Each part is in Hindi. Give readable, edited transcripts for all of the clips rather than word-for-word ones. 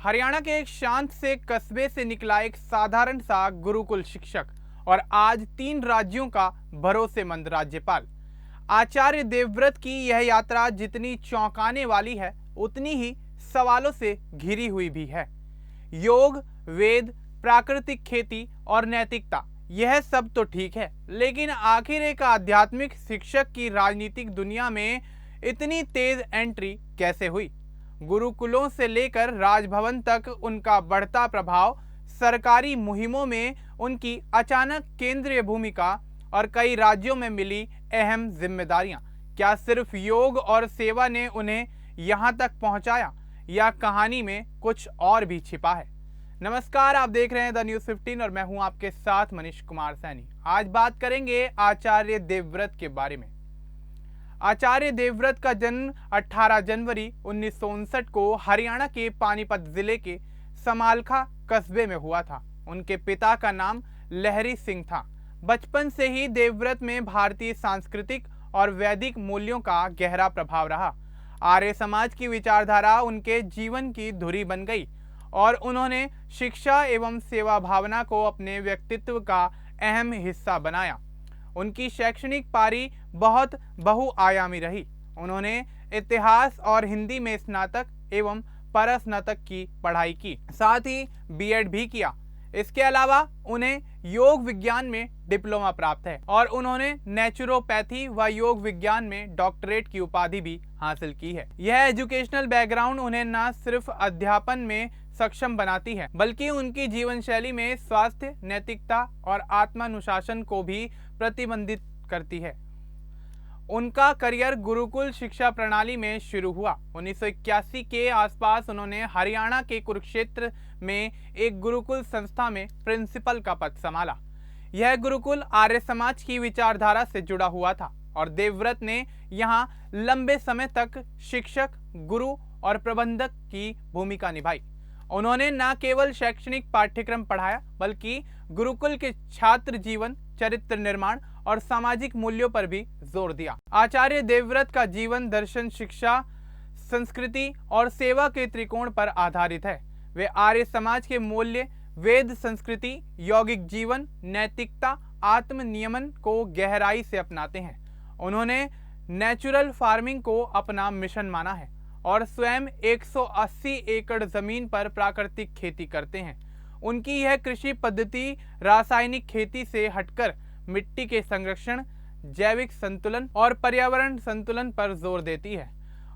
हरियाणा के एक शांत से कस्बे से निकला एक साधारण सा गुरुकुल शिक्षक और आज 3 राज्यों का भरोसेमंद राज्यपाल। आचार्य देवव्रत की यह यात्रा जितनी चौंकाने वाली है उतनी ही सवालों से घिरी हुई भी है। योग, वेद, प्राकृतिक खेती और नैतिकता, यह सब तो ठीक है, लेकिन आखिर एक आध्यात्मिक शिक्षक की राजनीतिक दुनिया में इतनी तेज एंट्री कैसे हुई? गुरुकुलों से लेकर राजभवन तक उनका बढ़ता प्रभाव, सरकारी मुहिमों में उनकी अचानक केंद्रीय भूमिका और कई राज्यों में मिली अहम जिम्मेदारियां, क्या सिर्फ योग और सेवा ने उन्हें यहां तक पहुंचाया या कहानी में कुछ और भी छिपा है? नमस्कार, आप देख रहे हैं द न्यूज़ 15 और मैं हूं आपके साथ मनीष कुमार सैनी। आज बात करेंगे आचार्य देवव्रत के बारे में। आचार्य देवव्रत का जन्म 18 जनवरी 1959 को हरियाणा के पानीपत जिले के समालखा कस्बे में हुआ था। उनके पिता का नाम लहरी सिंह था। बचपन से ही देवव्रत में भारतीय सांस्कृतिक और वैदिक मूल्यों का गहरा प्रभाव रहा। आर्य समाज की विचारधारा उनके जीवन की धुरी बन गई और उन्होंने शिक्षा एवं सेवा भावना को अपने व्यक्तित्व का अहम हिस्सा बनाया। उनकी शैक्षणिक पारी बहुत बहुआयामी रही। उन्होंने इतिहास और हिंदी में स्नातक एवं परस्नातक की पढ़ाई की, साथ ही बीएड भी किया। इसके अलावा उन्हें योग विज्ञान में डिप्लोमा प्राप्त है और उन्होंने नेचुरोपैथी व योग विज्ञान में डॉक्टरेट की उपाधि भी हासिल की है। यह एजुकेशनल बैकग्राउंड उन्हें न सिर्फ अध्यापन में सक्षम बनाती है, बल्कि उनकी जीवन शैली में स्वास्थ्य, नैतिकता और आत्मानुशासन को भी प्रतिबंधित करती है। उनका करियर गुरुकुल शिक्षा प्रणाली में शुरू हुआ। 1981 के आसपास उन्होंने हरियाणा के कुरुक्षेत्र में एक गुरुकुल संस्था में प्रिंसिपल का पद संभाला। यह गुरुकुल आर्य समाज की विचारधारा से जुड़ा हुआ था और देवव्रत ने यहाँ लंबे समय तक शिक्षक, गुरु और प्रबंधक की भूमिका निभाई। उन्होंने न केवल शैक्षणिक पाठ्यक्रम पढ़ाया, बल्कि गुरुकुल के छात्र जीवन, चरित्र निर्माण और सामाजिक मूल्यों पर भी जोर दिया। आचार्य देवव्रत का जीवन दर्शन, शिक्षा, संस्कृति और सेवा के त्रिकोण पर आधारित है। वे आर्य समाज के मूल्य, वेद संस्कृति, यौगिक जीवन, नैतिकता, आत्म नियमन को गहराई से अपनाते हैं। उन्होंने नेचुरल फार्मिंग को अपना मिशन माना है और स्वयं 180 एकड़ जमीन पर प्राकृतिक खेती करते हैं। उनकी यह कृषि पद्धति रासायनिक खेती से हटकर मिट्टी के संरक्षण, जैविक संतुलन और पर्यावरण संतुलन पर जोर देती है।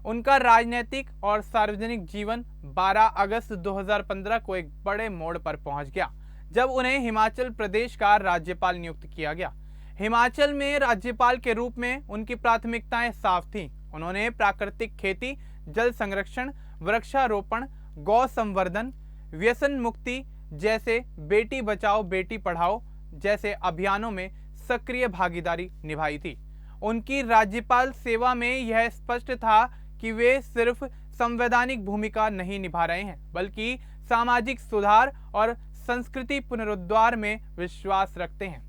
उनका राजनीतिक और सार्वजनिक जीवन 12 अगस्त 2015 को एक बड़े मोड़ पर पहुंच गया, जब उन्हें हिमाचल प्रदेश का राज्यपाल नियुक्त किया गया। हिमाचल में राज्यपाल के रूप में उनकी प्राथमिकताएं साफ थीं। उन्होंने प्राकृतिक खेती, जल संरक्षण, वृक्षारोपण, गौ संवर्धन, व्यसन मुक्ति जैसे बेटी बचाओ बेटी पढ़ाओ जैसे अभियानों में सक्रिय भागीदारी निभाई थी। उनकी राज्यपाल सेवा में यह स्पष्ट था कि वे सिर्फ संवैधानिक भूमिका नहीं निभा रहे हैं, बल्कि सामाजिक सुधार और संस्कृति पुनरुद्धार में विश्वास रखते हैं।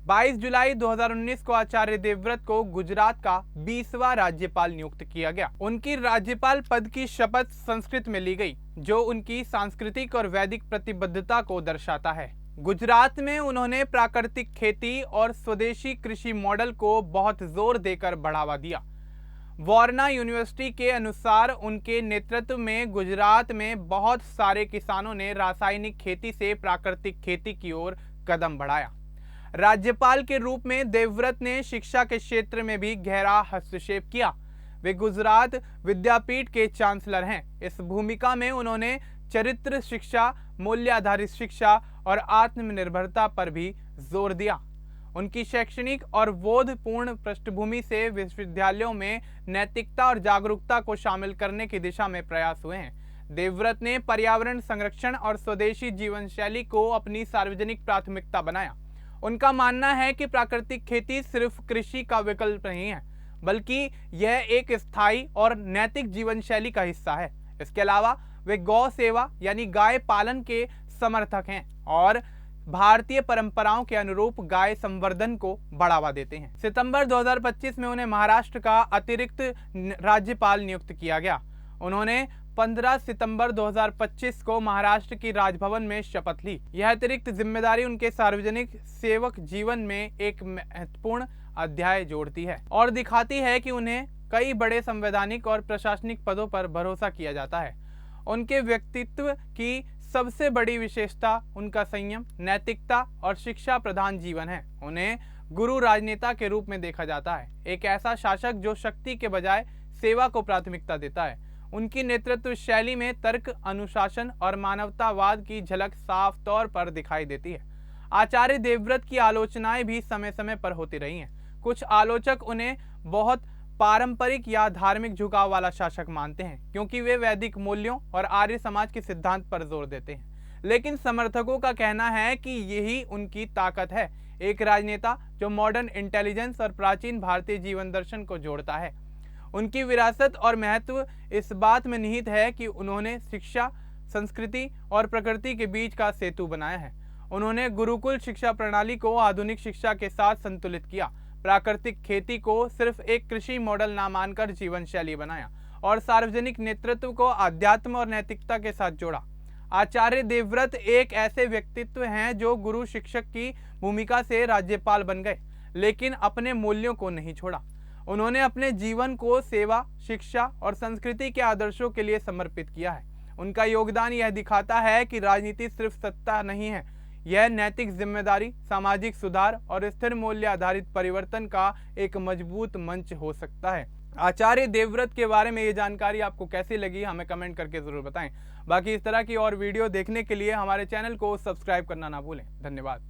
22 जुलाई 2019 को आचार्य देवव्रत को गुजरात का 20वां राज्यपाल नियुक्त किया गया। उनकी राज्यपाल पद की शपथ संस्कृत में ली गई, जो उनकी सांस्कृतिक और वैदिक प्रतिबद्धता को दर्शाता है। गुजरात में उन्होंने प्राकृतिक खेती और स्वदेशी कृषि मॉडल को बहुत जोर देकर बढ़ावा दिया। वारणा यूनिवर्सिटी के अनुसार उनके नेतृत्व में गुजरात में बहुत सारे किसानों ने रासायनिक खेती से प्राकृतिक खेती की ओर कदम बढ़ाया। राज्यपाल के रूप में देवव्रत ने शिक्षा के क्षेत्र में भी गहरा हस्तक्षेप किया। वे गुजरात विद्यापीठ के चांसलर हैं। इस भूमिका में उन्होंने चरित्र शिक्षा, मूल्य आधारित शिक्षा और आत्मनिर्भरता पर भी जोर दिया। उनकी शैक्षणिक और बोधपूर्ण पृष्ठभूमि से विश्वविद्यालयों में नैतिकता और जागरूकता को शामिल करने की दिशा में प्रयास हुए हैं। देवव्रत ने पर्यावरण संरक्षण और स्वदेशी जीवन शैली को अपनी सार्वजनिक प्राथमिकता बनाया। उनका मानना है कि प्राकृतिक खेती सिर्फ कृषि का विकल्प नहीं है, बल्कि यह एक स्थायी और नैतिक जीवन शैली का हिस्सा है। इसके अलावा वे गौ सेवा यानी गाय पालन के समर्थक हैं और भारतीय परंपराओं के अनुरूप गाय संवर्धन को बढ़ावा देते हैं। सितंबर 2025 में उन्हें महाराष्ट्र का अतिरिक्त राज्यपाल नियुक्त किया गया। उन्होंने 15 सितंबर 2025 को महाराष्ट्र की राजभवन में शपथ ली। यह अतिरिक्त जिम्मेदारी उनके सार्वजनिक सेवक जीवन में एक महत्वपूर्ण अध्याय जोड़ती है और दिखाती है कि उन्हें कई बड़े संवैधानिक और प्रशासनिक पदों पर भरोसा किया जाता है। उनके व्यक्तित्व की सबसे बड़ी विशेषता उनका संयम, नैतिकता और शिक्षा प्रधान जीवन है। उन्हें गुरु राजनेता के रूप में देखा जाता है, एक ऐसा शासक जो शक्ति के बजाय सेवा को प्राथमिकता देता है। उनकी नेतृत्व शैली में तर्क, अनुशासन और मानवतावाद की झलक साफ तौर पर दिखाई देती है। आचार्य देवव्रत की आलोचनाएं भी समय समय पर होती रही हैं। कुछ आलोचक उन्हें बहुत पारंपरिक या धार्मिक झुकाव वाला शासक मानते हैं, क्योंकि वे वैदिक मूल्यों और आर्य समाज के सिद्धांत पर जोर देते हैं। लेकिन समर्थकों का कहना है कि यही उनकी ताकत है, एक राजनेता जो मॉडर्न इंटेलिजेंस और प्राचीन भारतीय जीवन दर्शन को जोड़ता है। उनकी विरासत और महत्व इस बात में निहित है कि उन्होंने शिक्षा, संस्कृति और प्रकृति के बीच का सेतु बनाया है। उन्होंने गुरुकुल शिक्षा प्रणाली को आधुनिक शिक्षा के साथ संतुलित किया, प्राकृतिक खेती को सिर्फ एक कृषि मॉडल ना मानकर जीवन शैली बनाया और सार्वजनिक नेतृत्व को अध्यात्म और नैतिकता के साथ जोड़ा। आचार्य देवव्रत एक ऐसे व्यक्तित्व हैं जो गुरु शिक्षक की भूमिका से राज्यपाल बन गए, लेकिन अपने मूल्यों को नहीं छोड़ा। उन्होंने अपने जीवन को सेवा, शिक्षा और संस्कृति के आदर्शों के लिए समर्पित किया है। उनका योगदान यह दिखाता है कि राजनीति सिर्फ सत्ता नहीं है, यह नैतिक जिम्मेदारी, सामाजिक सुधार और स्थिर मूल्य आधारित परिवर्तन का एक मजबूत मंच हो सकता है। आचार्य देवव्रत के बारे में ये जानकारी आपको कैसी लगी, हमें कमेंट करके जरूर बताएं। बाकी इस तरह की और वीडियो देखने के लिए हमारे चैनल को सब्सक्राइब करना ना भूलें। धन्यवाद।